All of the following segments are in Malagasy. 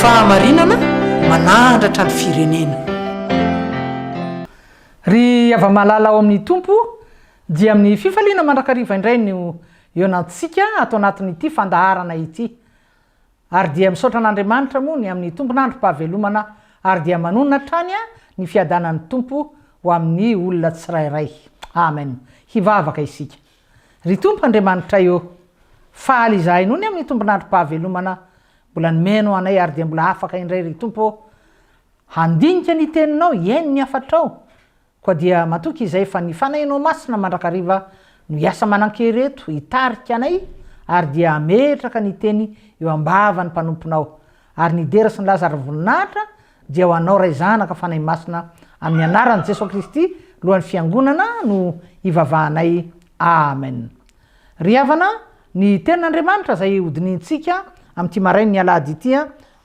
Fahamarinana manandratra ny firenena. Ry ava-malala ao amin'ny tompo dia amin'ny fifaliana mandrakariva indray no ionantsika atao anatin'ity fandaharana ity. Ary dia misaotra an'Andriamanitra moa ny amin'ny tompon'androm-pahavelomana ary dia manonona trany ny fiadanan'ny tompo ho amin'ny olona tsirairay. Amen. Hivavaka isika. Ry tompo Andriamanitra eo, faly izahay noho ny amin'ny tompon'androm-pahavelomana mbola nomeno anay ary dia mbola afaka indray ry tompo handinika ny teninao iaino ny afatrao. Koa dia matoky izay fa ny fanahinao masina mandrakariva no hiasa manan-kereto hitarika anay ary dia ametraka ny teny eo ambava ny mpanomponao. Ary ny dera sy ny lazara voninahitra dia ho anao ray zanaka fanahy masina amin'ny anaran'i Jesosy Kristy lohan'ny fiangonana no ivavahanay. Amen. Ry havana, ny tenin'Andriamanitra izay hodinintsika amin'ity maraina ny alahady ity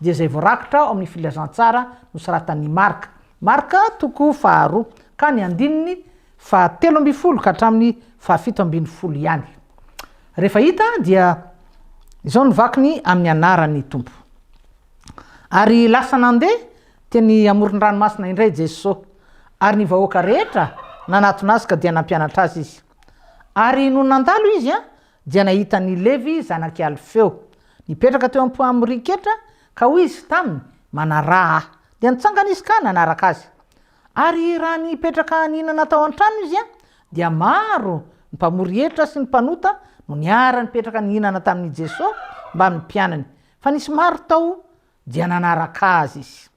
dia izay voarakitra ao amin'ny filazantsara nosoratan'ny Marka. Marka toko 2 ka ny andininy 7:20 ka hatramin'ny 7:10 ihany. Rehefa hita dia izao ny vakiny amin'ny anaran'ny tompo. Ary lasa nandeha teny amoron-dranomasina indray Jesosy, ary ny vahoaka rehetra nanatona azy ka dia nampianatra azy izy. Ary no nandalo izy dia nahita ny Levi zanaky Alfeo nipetraka teo am-poriketra ka hoy izy taminy manaraha dia nitsangana izy ka nanaraka azy. Ary raha nipetraka nihinana tao an-trano izy dia maro ny mpamory hevitra sy ny mpanota no niara nipetraka nihinana tamin'ny Jesosy mba amin'ny mpianany, fa nisy maro tao dia nanaraka azy izy.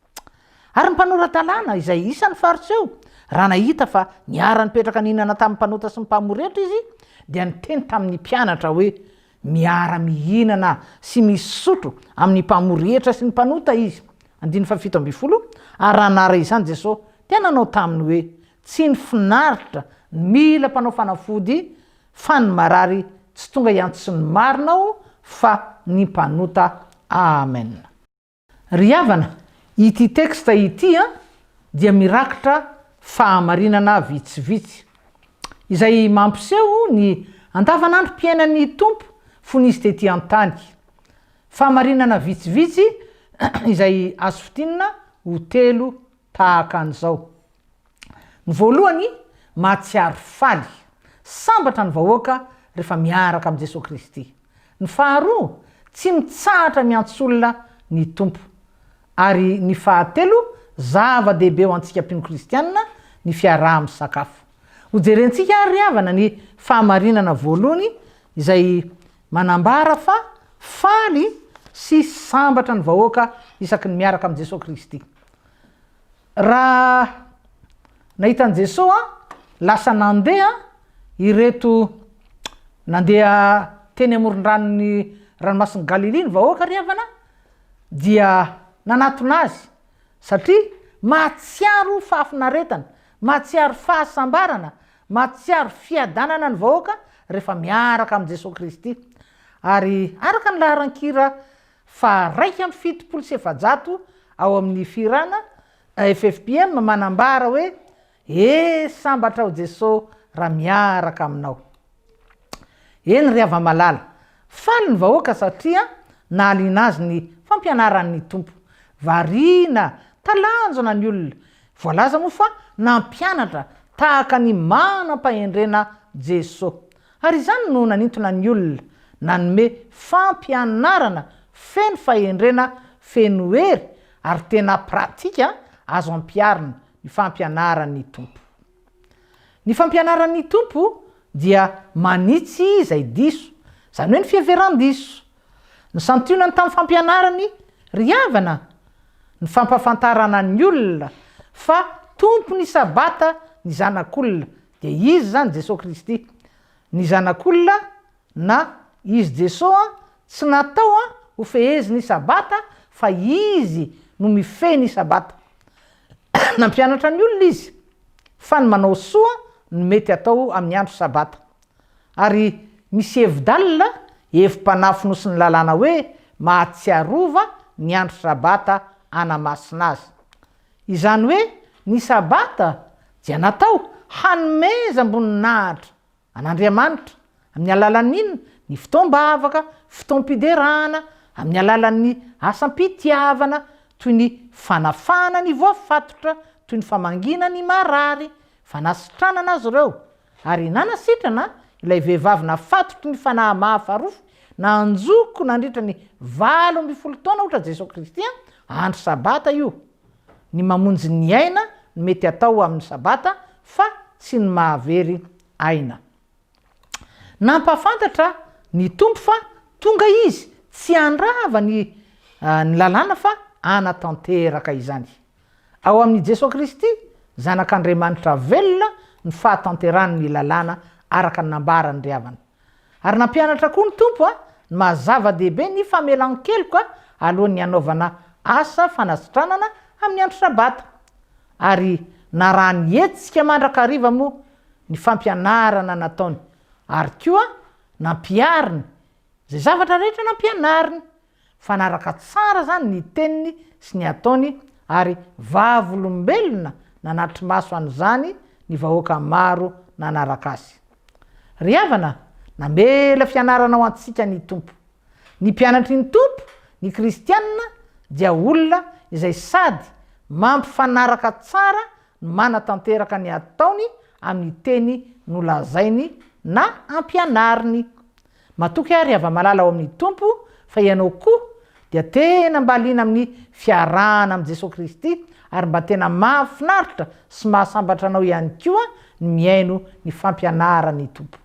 Ary ny mpanoratan-dalàna izay isan'ny fariseo raha nahita fa niara nipetraka nihinana tamin'ny mpanota sy ny mpamory hevitra izy dia niteny tamin'ny mpianatra hoe miara mihinana sy misotro amin'ny mpamory hevitra sy ny mpanota izy. 7:20 ary raha nara izany Jesosy dia nanao taminy hoe tsy ny finaritra mila mpanao fanafody fa ny marary tsy tonga iantso ny marinao fa ny mpanota. Amen. Ry havana, ity teksta ity dia mirakitra fahamarinana vitsivitsy izay mampiseho ny andavanandrom-piainan'ny tompo fon'izy tety an-tany. Fahamarinana vitsivitsy izay azo fitinina ho 3 tahaka an'izao. Ny voalohany, mahatsiaro faly, sambatra ny vahoaka rehefa miaraka amin'i Jesosy Kristy. Ny faharoa, tsy mitsahatra miantsolona ny tompo. Ary ny fahatelo, zava-dehibe ho antsika mpino kristianina ny fiaraha-misakafo. Ho jerentsika ry havana ny fahamarinana voalohany izay manambara fa faly sy sambatra ny vahoaka isaky ny miaraka amin'i Jesosy Kristy. Raha nahitan'i Jesosy lasa nandeha ireto nandeha teny amoron-dranony ranomasin'i Galilea ny vahoaka ry havana dia nanatona azy satria mahatsiaro fahafinaretana, mahatsiaro fahasambarana, mahatsiaro fiadanana ny vahoaka rehefa miaraka amin'i Jesosy Kristy. Ary araka ny laharan-kira 1:700 ao amin'ny firana FFPM manambara hoe sambatra ao Jesosy raha miaraka aminao. Eny ry ava-malala, faly ny vahoaka satria nahaliana azy ny fampianaran'ny tompo. Variana, talanjona ny olona. Voalaza moa fa nampianatra tahaka ny manam-pahendrena Jesosy. Ary izany no nanintona ny olona nanome fampianarana feno fahendrena, feno hery ary tena pratika azo ampiarina ny fampianaran'ny tompo. Ny fampianaran'ny tompo dia manitsy izay diso, izany hoe ny fiheveran-diso. Ny santionany tamin'ny fampianarany ry havana, ny fampafantarana ny olona fa tompo ny sabata ny zanak'olona dia izy zany Jesosy Kristy. Ny zanak'olona na izy Jesosy tsy natao ho fehezy ny sabata fa izy no mifehy ny sabata. Nampianatra ny olona izy fa ny manao soa no mety atao amin'ny andro sabata. Ary misy hevi-dalina hevi-panafino sy ny lalàna hoe mahatsiarova ny andro sabata anamasina azy. Izany hoe ny sabata dia natao hanomeza amboninahitra an'Andriamanitra amin'ny alalan'inona? Ny fotoam-bavaka, fotoam-piderana, amin'ny alalan'ny asam-pitiavana, toy ny fanafana ny voafatotra, toy ny famangina ny marary, fanasitranana azy ireo. Ary nanasitrana ilay vehivavy nafatotry ny fanahy mahafarofo na anjoko nandritra ny 18 taona ohatra Jesosy Kristy andro sabata io. Ny mamonjy ny aina no mety atao amin'ny sabata fa tsy ny mahavery aina. Nampafantatra ny tompo fa tonga izy tsy andrava ny lalàna fa anatanteraka izany. Ao amin'ny Jesosy Kristy zanak'Andriamanitra velona ny fahatanterany ny lalàna araka ny nambarany ry havana. Ary nampianatra koa ny tompo ny mahazava-dehibe ny famelan-keloka alohan'ny anaovana asa fanasitranana amin'ny andro sabata. Ary narany hetsika mandrakariva moa ny fampianarana nataony. Ary koa nampiariny zay zavatra rehetra nampianariny. Fanaraka tsara zany ny teniny sy ny ataony ary vavolombelona nanatry maso an'izany ny vahoaka maro nanaraka azy. Ry havana, namela fianarana ho antsika ny tompo. Ny mpianatry ny tompo, ny kristianina dia olona izay sady mampifanaraka tsara ny manatanteraka ny ataony amin'ny teny nolazainy na ampianariny. Matoky ary ava-malala ao amin'ny tompo fa ianao koa dia tena mba liana amin'ny fiarahana amin'ny Jesosy Kristy ary mba tena mahafinaritra sy mahasambatra anao ihany koa ny miaino ny fampianarany tompo.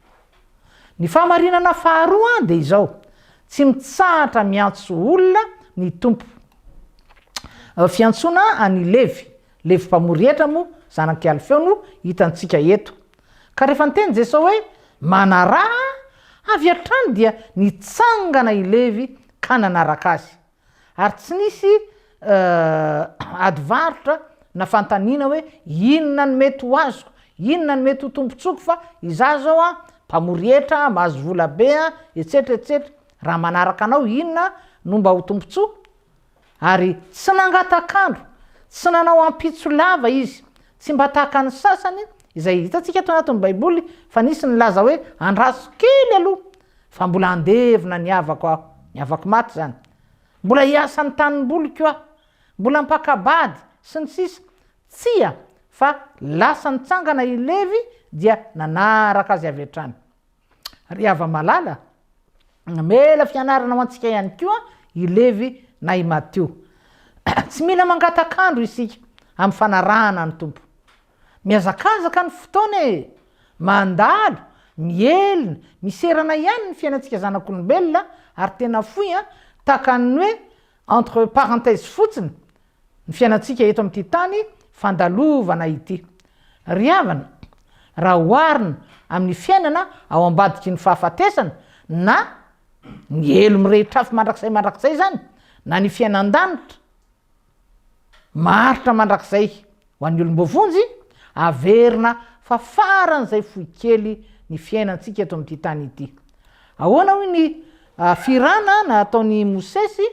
Ny fahamarinana faharoa dia izao: tsy mitsahatra miantso olona ny tompo. Fiantsoana any Levi mpamorietra moa zanaky Alfeo no hitantsika eto. Ka rehefa niteny Jesosy hoe manaraha avy hatrany dia nitsangana i Levi ka nanaraka azy. Ary tsy nisy adivarotra na fantaniana hoe inona ny mety ho azoko, inona ny mety ho tompontsoko, fa iza zao mpamorietra mahazo vola be etsetra etsetra, raha manaraka anao inona no mba ho tompontsoa. Ary tsy nangatakandro, tsy nanao ampitso lava izy, tsy mba tahaka ny sasany izay hitantsika eto anatin'ny baiboly fa nisy nilaza hoe andraso kely aloha fa mbola andevina ny havako aho, ny havako maty zany, mbola hiasa ny tanimboly koa, mbola mpakabady sy ny sisa. Tsia fa lasa nitsangana i Levi dia nanaraka azy avy hatrany. Ry ava-malala, mela fianarana ho antsika ihany koa i Levi na i Mateo. Tsy mila mangatakandro isika amin'ny fanarahana ny tompo. Miazakazaka ny fotoana mandalo, mielina, miserana ihany ny fiainantsika zanak'olombelona ary tena foy tahaka ny hoe entre parenthèse fotsiny ny fiainantsika eto amin'ity tany fandalovana ity. Ry havana, raha oharina amin'ny fiainana ao ambadiky ny fahafatesana na ny elo mirehitra mandrakizay zany, na ny fiainan-danitra maritra mandrakizay ho an'ny olombovonjy, averina fa faran'izay fohy kely ny fiainantsika eto amin'ity tany ity. Ahoana hoy ny firana na ataony Mosesy,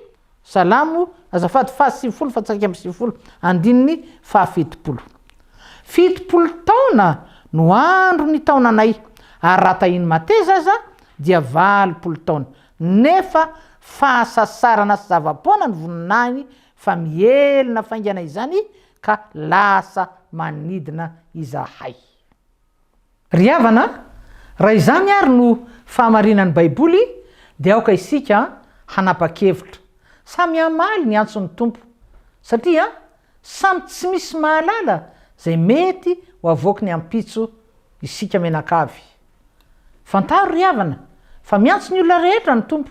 Salamo azafady 7 fa tsaky amin'ny 7 andininy 70. 70 taona no andro ny taonanay, ary raha tahiny mateza aza dia 20 taona. Nefa fahasasarana sy zava-poana ny voninahiny fa mielina faingana izany ka lasa manidina izahay. Ry havana, raha izany ary no fahamarinan'ny baiboly dia aoka isika hanapa-kevitra. Samy amaly ny antson'ny tompo satria samy tsy misy mahalala zay mety ho avoaka ny ampitso isika menakavy. Fantaro ry havana fa miantso ny olona rehetra ny tompo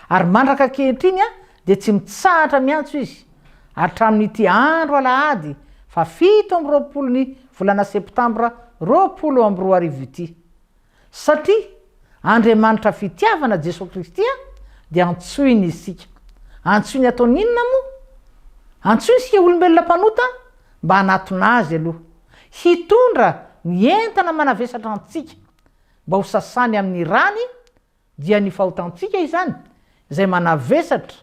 ary mandraka kehitriny dia tsy mitsahatra miantso izy hatramin'ity andro alahady fa 7 ny volana septambra 2022 ity. Satria Andriamanitra fitiavana Jesosy Kristy dia antsoiny isika. Antsoiny ataony inona moa? Antsoiny isika olombelona mpanota mba hanatona azy aloha, hitondra ny entana manavesatra antsika mba ho sasany amin'ny rany dia ny fahotantsika izany izay manavesatra.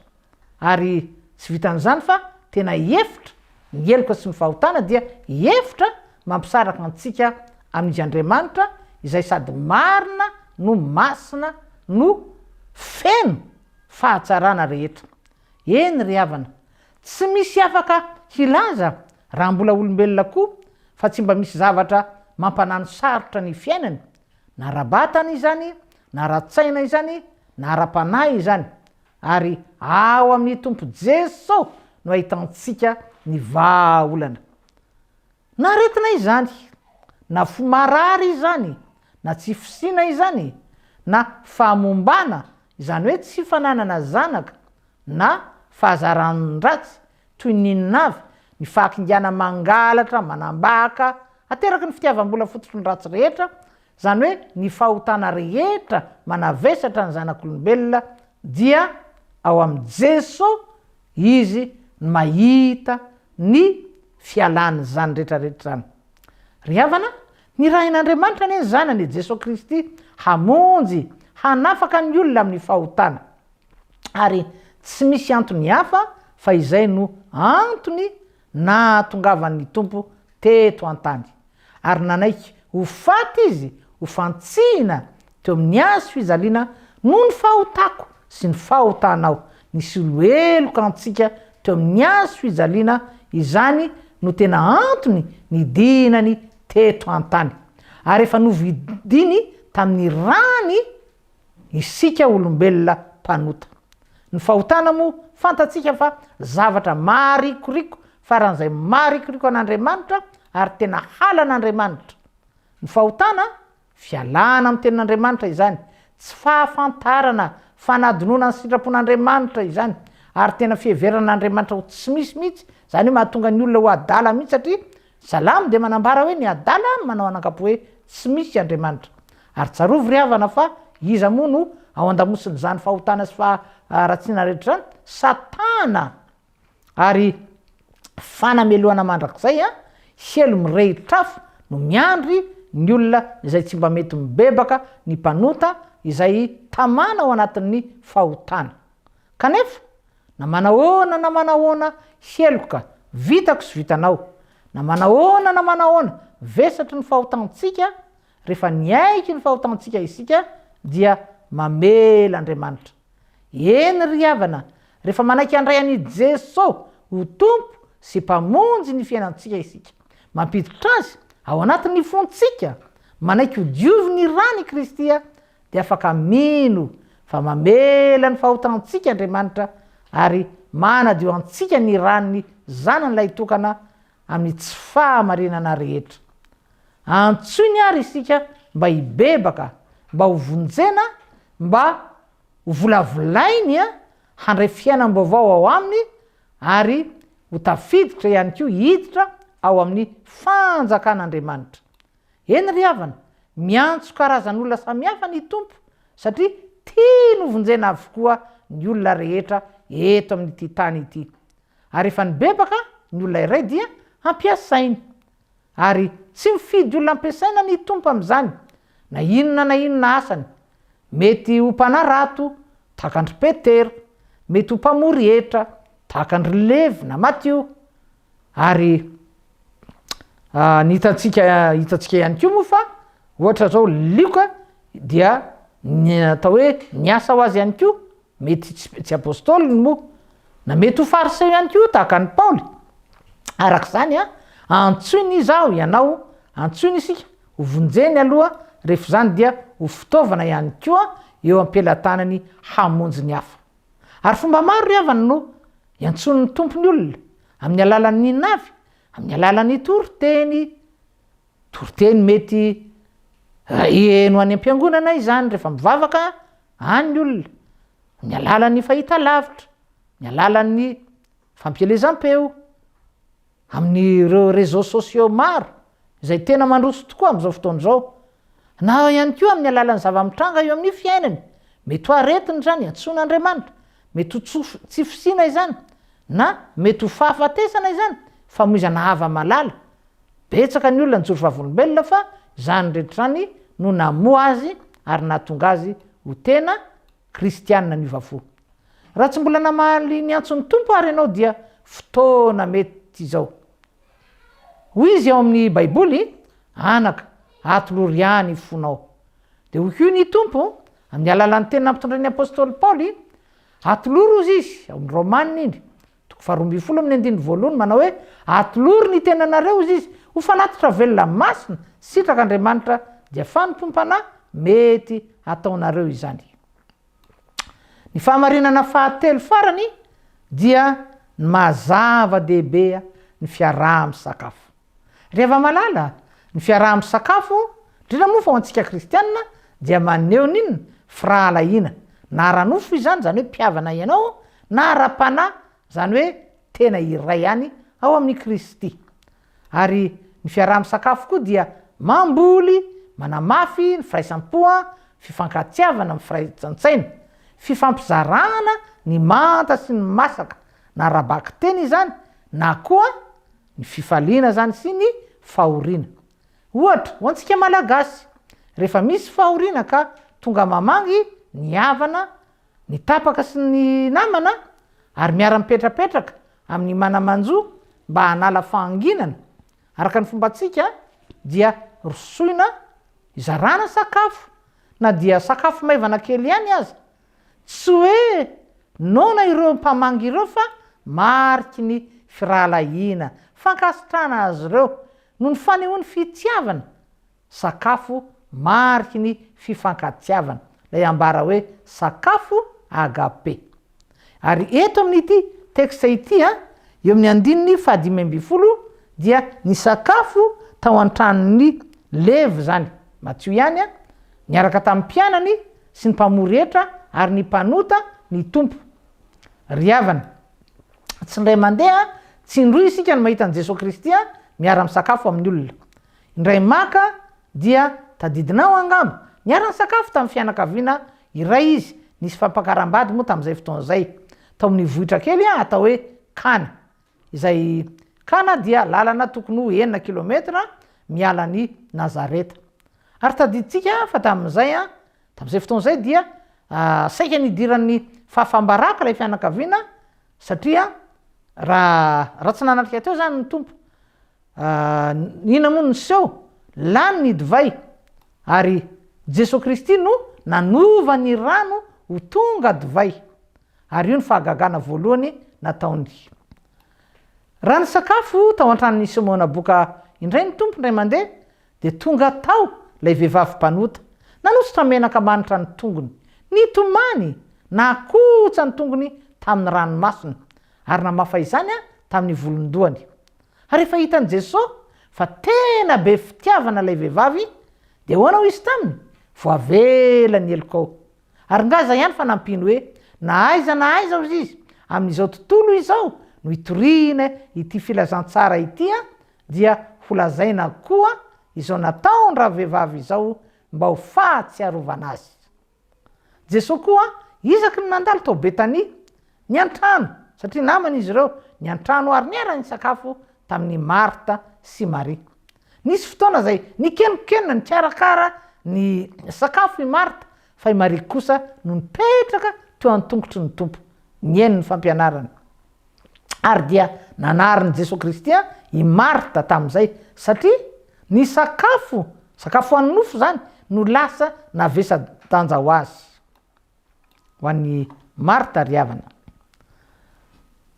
Ary tsy vitan'izany fa tena efitra ny heloka sy ny fahotana dia efitra mampisaraka antsika amin'izy Andriamanitra izay sady marina no masina no feno fahatsarana rehetra. Eny ry havana, tsy misy afaka hilaza raha mbola olombelona koa fa tsy mba misy zavatra mampanano sarotra ny fiainany, na rabatana izany, na ratsaina izany, na ra-panahy izany. Ary ao amin'ny tompo Jesosy no ahitantsika ny vahaolana. Na retina izany, na fomarary izany, na tsy fisiana izany, na fahamombana, izany hoe tsy fananana zanaka, na fahazaran-dratsy toy ninonavy, ny fahakingiana mangalatra, manambaka, ateraky ny fitiavam-bola fototry ny ratsy rehetra, zany hoe ny fahotana rehetra manavesatra ny zanak'olombelona, dia ao amin'ny Jesosy izy mahita ny fialany zany rehetrarehetra zany. Ry havana, ny rahin'Andriamanitra anie zanany Jesosy Kristy hamonjy, hanafaka ny olona amin'ny fahotana. Ary tsy misy antony hafa fa izay no antony nahatongavan'ny tompo teto an-tany. Ary nanaiky ho faty izy, ho fantsihina teo amin'ny azo fijaliana noho ny fahotako sy ny fahotanao. Nisy oloheloka antsika teo amin'ny azo fijaliana, izany no tena antony nidinany teto an-tany. Ary efa novidiny tamin'ny rany isika olombelona mpanota. Ny fahotana moa fantatsika fa zavatra marikoriko faran'izay marikoriko an'Andriamanitra ary tena halan'Andriamanitra. Ny fahotana fialana amin'ny tenin'Andriamanitra izany, tsy fahafantarana, fanadinona ny sitrapon'Andriamanitra izany, ary tena fiheveran'Andriamanitra ho tsy misy mihitsy. Zany hoe mahatonga ny olona ho adala mihitsy, satria salamo dia manambara hoe ny adala manao anankapo hoe tsy misy Andriamanitra. Ary tsarovy ry havana fa iza moa no ao andamosiny zany fahotana sy faharatsiana rehetra zany? Satana. Ary fanameloana mandrakizay helo mirehitrafo no miandry ny olona izay tsy mba mety mibebaka ny mpanota izay tamana ao anatin'ny fahotana. Kanefa na manahoana heloka vitako sy vitanao, na manahoana vesatry ny fahotantsika, rehefa niaiky ny fahotantsika isika dia mamela Andriamanitra. Eny ry havana, rehefa manaiky andray an'i Jesosy ho tompo sy mpamonjy ny fiainantsika isika, mampiditra azy ao anatin'ny fontsika, manaiky ho diovy ny rany Kristy, dia afaka mino fa mamela ny fahotantsika Andriamanitra, ary manadio antsika ny ranony zanan'ilay tokana amin'ny tsy fahamarinana rehetra. Antsoiny ary isika mba hibebaka, mba ho vonjena, mba ho volavolainy handray fiainam-baovao ao aminy, ary ho tafiditra ihany koa hiditra ao amin'ny fanjakan'Andriamanitra. Eny ry havana, miantso karazan'olona samihafa ny tompo, satria tia no vonjena avokoa ny olona rehetra eto amin'ity tany ity. Ary efa nibebaka ny olona iray dia ampiasainy, ary tsy mifidy olona ampiasaina ny tompo amin'izany, na inona asany. Mety ho mpanarato tahaka andry Petera, mety ho mpamory hetra tahaka andry Levi na Matio. Ary hitatsika ihany koa moa fa ohatra zao Lioka dia atao hoe niasa ho azy ihany koa, mety tsy apôstôly moa, na mety ho fariseo ihany koa tahaka ny Paoly. Arak'izany antsoiny izao ianao, antsoiny isika ho vonjeny aloha, rehefa zany dia ho fitaovana ihany koa eo am-pelantanany hamonjy ny hafa. Ary fomba maro ry havana no iantsony ny tompony olona, amin'ny alalan'ny navy, amin'ny alalan'ny toriteny mety eno any am-piangonana izany rehefa mivavaka any olona, amin'ny alalan'ny fahita lavitra, amin'ny alalan'ny fampielezam-peo, amin'ireo réseaux sociaux maro izay tena mandroso tokoa amin'izao fotoana izao, na ihany koa amin'ny alalan'ny zava-mitranga eo amin'ny fiainany. Mety ho aretiny zany antson'Andriamanitra, mety ho tsy fisiana izany, na mety ho fahafatesana izany, famoizana hava malala. Betsaka ny olona nijoro vavolombelona fa zany rehetra zany no namoa azy ary nahatonga azy ho tena kristianina ny vavò. Raha tsy mbola namaly ny antson'ny tompo ary ianao dia fotoana mety izao. Hoy izy ao amin'ny Baiboly, anaka atoloriany fonao. Dia ho koa ny tompo amin'ny alalan'ny tena nampitondra ny apôstôly Paoly, atoloro izy ao amin'ny Romanina iny, 20 amin'ny andiny voalohany manao hoe atolory ny tenanareo izy ho fanatitra velona masina sitraka Andriamanitra dia fanompompana mety ataonareo izany. Ny fahamarinana fahatelo farany dia ny mahazava-dehibe ny fiaraha-misakafo. Rehefa malala ny fiaraha-misakafo indrindra moa fa ho antsika kristianina dia maneho n'inona firahalahiana na ara-nofo izany zany hoe mpiavana ianao na ara-panahy zany hoe tena iray ihany ao amin'ny Kristy. Ary ny fiaraha-misakafo koa dia mamboly manamafy ny firaisampoa, fifankatiavana, mifiraitsan-tsaina, fifampizarana ny manta sy ny masaka na rabaky teny izany na koa ny fifaliana zany sy ny fahoriana. Ohatra ho antsika malagasy rehefa misy fahoriana ka tonga mamangy ny havana, ny tapaka sy ny namana ary miara-mipetrapetraka amin'ny manamanjo mba hanala fahanginana. Araka ny fombantsika dia rosoina izarana sakafo na dia sakafo maivana kely ihany aza. Tsy hoe nona ireo mpamangy ireo fa mariky ny firahalahiana, fankasitrana azy ireo no ny fanehoan'ny fitiavana. Sakafo mariky ny fifankatiavana, lay ambara hoe sakafo agape. Ary eto amin'ity teksta ity eo amin'ny andininy 15 dia ny sakafo tao an-tranon'ny Levi zany. Matsio ihany niaraka tamin'ny mpianany sy ny mpamoretra ary ny mpanota ny tompo. Riavana. Tsy indray mandeha tsy indroy isika no mahita an'i Jesosy Kristy miara-misakafo amin'ny olona. Indray maka dia tadidinao angamba niara-misakafo tamin'ny fianakaviana iray izy. Nisy fampakaram-bady moa tamin'izay fotoan'izay. Tao amin'ny vohitra kely atao hoe Kana. Izay Kana dia lalana tokony ho 9 kilometra miala ny Nazareta. Ary tadiditsika fa tamin'izay fotoan'izay dia saika nidiran'ny fahafambaraka ilay fianakaviana satria raha tsy nanatrika teo zany ny tompo. Ina moa ny seho lany ny divay ary Jesosy Kristy no nanova ny rano ho tonga divay. Ary io ny fahagagana voalohany nataony. Raha ny sakafo tao an-tranon'ny Simona boka indray ny tompo indray mandeha dia tonga tao lay vehivavy mpanota. Nanositra menaka manitra ny tongony, nitomany nakotsa ny tongony tamin'ny ranomasina ary namafa izany tamin'ny volondohany. Ary rehefa hitan'i Jesosy fa tena be fitiavana lay vehivavy dia hoana ho izy taminy? Voavela ny elokao. Ary ngaza ihany fa nampiny hoe na aiza izy amin'izao tontolo izao no hitoriana ity filazantsara ity dia ho lazaina koa izao nataony raha vehivavy izao mba ho fahatsiarovana azy. Jesosy koa isaky ny nandalo tao Betania ny an-trano satria namany izy ireo ny an-trano ary niara ny sakafo tamin'ny Marta sy Maria. Nisy fotoana zay nikenokenona ny karakara ny sakafo i Marta fa i Maria kosa no nipetraka teo an-tongotry ny tompo. Nieny ny fampianarana. Ary dia nanariny Jesosy Kristy i Marta tamin'izay satria ny sakafo an'ny nofo zany no lasa navesa-danja ho azy. Ho an'ny Marta riavana.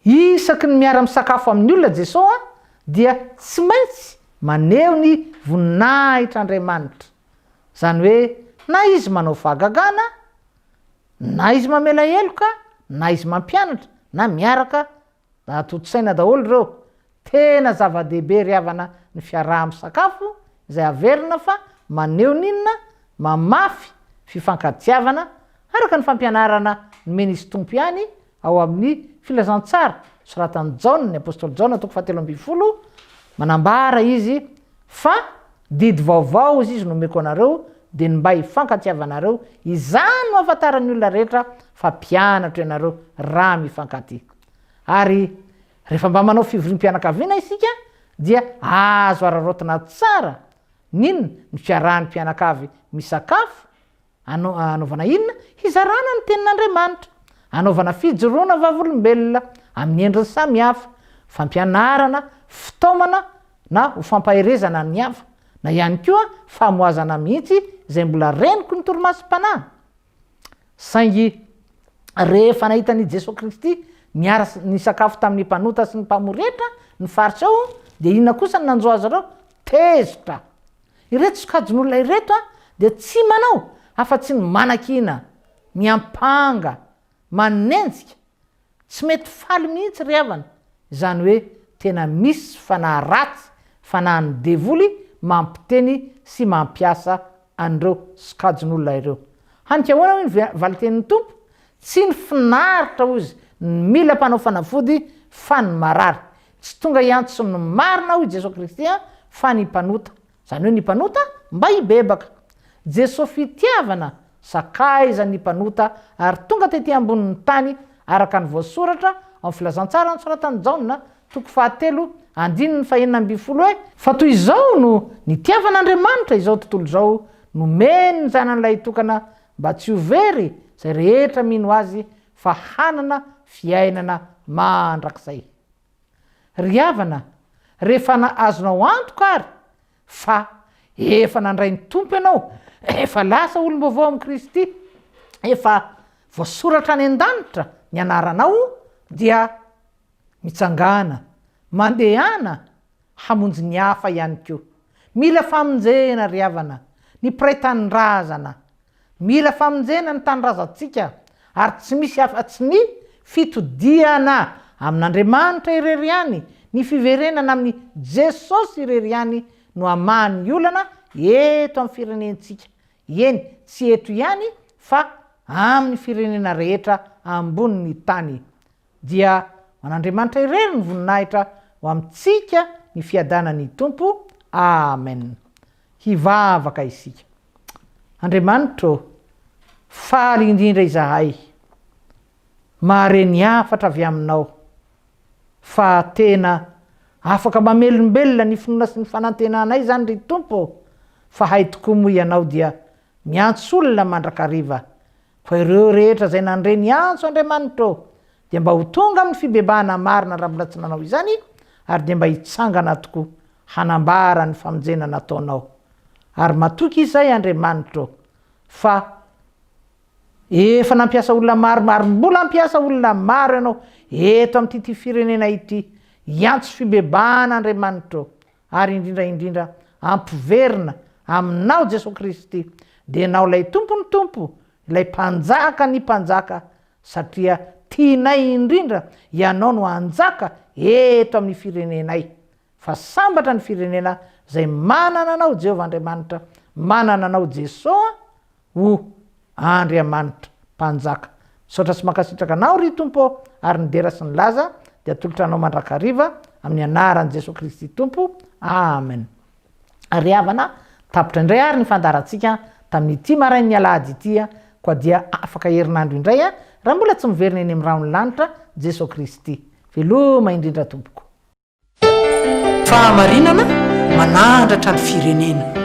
Isaky ny miara-misakafo amin'ny olona Jesosy dia tsy maintsy maneho ny voninahitra Andriamanitra. Zany hoe na izy manao fahagagana, na izy mamela heloka, na izy mampianatra, na miaraka tontosaina daholo ireo. Tena zava-dehibe riavana ny fiaraha-misakafo izay averina fa maneho n'inona mamafy fifankatiavana araka ny fampianarana nomen'izy tompo ihany ao amin'ny filazantsara soratan'i Jaona, ny apôstôly Jaona 7:12 manambara izy fa didy vaovao izy nomeko anareo dia ny mba hifankatiavanareo izany no ahafantaran'ny olona rehetra fa mpianatra ianareo raha mifankatia. Ary rehefa mba manao fivorim-pianakaviana isika dia azo ararotina tsara n'inona ny fiarahan'ny mpianakavy misakafo anaovana inona hizarana ny tenin'Andriamanitra, anaovana fijoroana vavolombelona amin'ny endriny samihafa, fampianarana, fitaomana na ho fampaherezana ny hafa na ihany koa famoazana mihitsy izay mbola reniko ny torimasim-panahy. Saingy rehefa nahitan'i Jesosy Kristy miara ny sakafo tamin'ny mpanota sy ny mpamoretra ny faritra ao de inona kosa ny nanjo azy reo tezitra ireto sokajon'olona ireto de tsy manao afa-tsy ny manakina miampanga manenjika tsy mety faly mihitsy ry havana izany hoe tena misy fanahy ratsy fanahiny devoly mampiteny sy mampiasa an'ireo sokajon'olona ireo hanika ahoana hoe ny valitenin'ny tompo tsy ny finaritra ozy mila mpanao fanafody fa ny marary tsy tonga iantso ny marina hoy Jesosy Kristy fa ny mpanota zany hoe ny mpanota mba hibebaka Jesosy fitiavana sakaiza ny mpanota ary tonga tety ambonin'ny tany araka ny voasoratra amin'ny filazantsara ny soratany Jaona 7:9 hoe fa toy izao no nitiavan'Andriamanitra izao tontolo izao nomeny ny zanan'ilay tokana mba tsy ho very zay rehetra mino azy fa hanana fiainana mandrakizay. Ry havana, rehefa azonao antoka ary fa efa nandray ny tompo ianao, efa lasa olom-baovao amin'i Kristy, efa voasoratra any an-danitra ny anaranao dia mitsangana, mandehana hamonjy ny hafa ihany koa. Mila famonjena ry havana, ny mpiray tanindrazana, mila famonjena ny tanindrazantsika ary tsy misy afa-tsy ny fitodiana amin'Andriamanitra irery ihany, ny fiverenana amin'ny Jesosy irery ihany no amany olana eto amin'ny firenentsika. Eny, tsy eto ihany fa amin'ny firenena rehetra ambonin'ny tany. Dia an'Andriamanitra irery ny voninahitra ho amintsika ny fiadanan'ny tompo. Amen. Hivavaka isika. Andriamanitra, faly indrindra izahay, mahare ny hafatra avy aminao, fa tena afaka mamelombelona ny finoana sy ny fanantenanay zany ry tompo, fa hay tokoa moa ianao dia miantso olona mandrakariva, fa ireo rehetra zay nandre ny antso Andriamanitra dia mba ho tonga amin'ny fibebahana marina raha mbola tsy nanao izany, ary dia mba hitsangana tokoa hanambara ny famonjena nataonao. Ary matoky izay Andriamanitra, fa efa nampiasa olona maro ary mbola ampiasa olona maro ianao eto amin'ity firenena ity, iantso fibebahana Andriamanitra, ary indrindra ampiverina aminao Jesosy Kristy, dia nao lay tompo ny tompo, ilay mpanjaka ny mpanjaka, satria tianay indrindra ianao no anjaka eto amin'ny firenenay. Fa sambatra ny firenena zay manana anao Jehovah Andriamanitra, manana anao Jesosy ho Andriamanitra mpanjaka. Saotra sy makasitraka anao ry tompo, ary ny dera sy ny laza dia atolotra anao mandrakariva amin'ny anaran'i Jesosy Kristy tompo. Amen. Ry havana, tapitra indray ary ny fandaharantsika tamin'ity marain'ny alahady ity, koa dia afaka herinandro indray raha mbola tsy miverina eny amin'ny rano lanitra Jesosy Kristy. Veloma indrindra tompoko. Fahamarinana manandratra ny firenena.